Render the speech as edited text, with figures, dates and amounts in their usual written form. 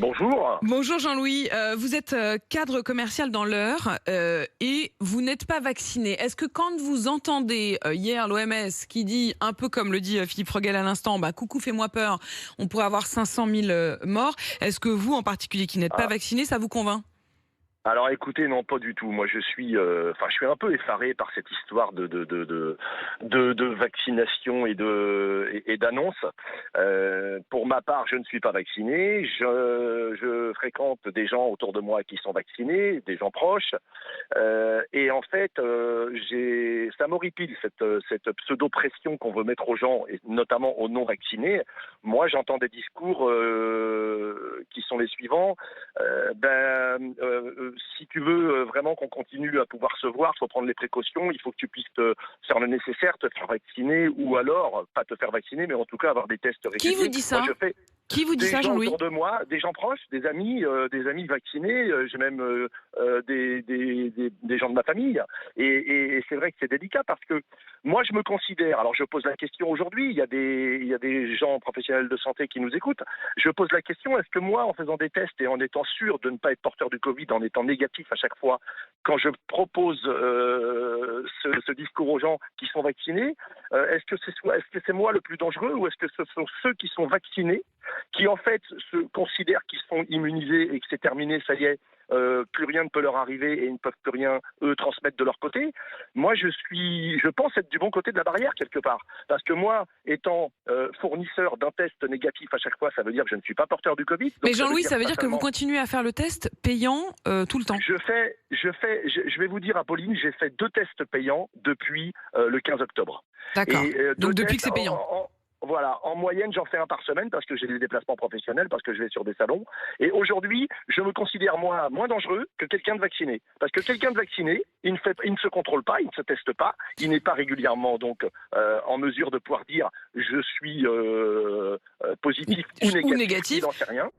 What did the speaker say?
Bonjour. Bonjour Jean-Louis, vous êtes cadre commercial dans l'Eure et vous n'êtes pas vacciné. Est-ce que quand vous entendez hier l'OMS qui dit, un peu comme le dit Philippe Frogel à l'instant, coucou fais-moi peur, on pourrait avoir 500 000 morts, est-ce que vous en particulier qui n'êtes pas Ah, vacciné, ça vous convainc? alors écoutez, non, pas du tout. Moi, je suis un peu effaré par cette histoire de vaccination et d'annonce. Pour ma part, je ne suis pas vacciné. Je fréquente des gens autour de moi qui sont vaccinés, des gens proches. Et en fait, ça m'horripile cette pseudo-pression qu'on veut mettre aux gens, et notamment aux non-vaccinés. Moi, j'entends des discours qui sont les suivants. Si tu veux vraiment qu'on continue à pouvoir se voir, il faut prendre les précautions, il faut que tu puisses te faire le nécessaire, te faire vacciner, ou alors, pas te faire vacciner, mais en tout cas avoir des tests Qui vous réguliers. dit Moi, ça? je fais Qui vous dit des ça, gens Jean-Louis? autour de moi, des gens proches, des amis vaccinés, j'ai même des gens de ma famille. Et c'est vrai que c'est délicat parce que moi, je me considère, alors je pose la question aujourd'hui, il y a des gens professionnels de santé qui nous écoutent, je pose la question, est-ce que moi, en faisant des tests et en étant sûr de ne pas être porteur du Covid, en étant négatif à chaque fois, quand je propose ce discours aux gens qui sont vaccinés, est-ce que c'est moi le plus dangereux ou est-ce que ce sont ceux qui sont vaccinés qui en fait se considèrent qu'ils sont immunisés et que c'est terminé, ça y est, plus rien ne peut leur arriver et ils ne peuvent plus rien, eux, transmettre de leur côté. Moi, je pense être du bon côté de la barrière quelque part. Parce que moi, étant fournisseur d'un test négatif à chaque fois, ça veut dire que je ne suis pas porteur du Covid. Mais Donc Jean-Louis, ça veut pas dire que vous seulement... continuez à faire le test payant tout le temps? Je vais vous dire, Apolline, j'ai fait 2 tests payants depuis le 15 octobre. D'accord, Et donc 2 depuis que tests c'est payant. voilà, en moyenne, j'en fais un par semaine parce que j'ai des déplacements professionnels, parce que je vais sur des salons. Et aujourd'hui, je me considère, moi, moins dangereux que quelqu'un de vacciné. Parce que quelqu'un de vacciné, il ne se contrôle pas, il ne se teste pas, il n'est pas régulièrement donc en mesure de pouvoir dire je suis positif ou Ou négatif, il négatif. n'en sait rien.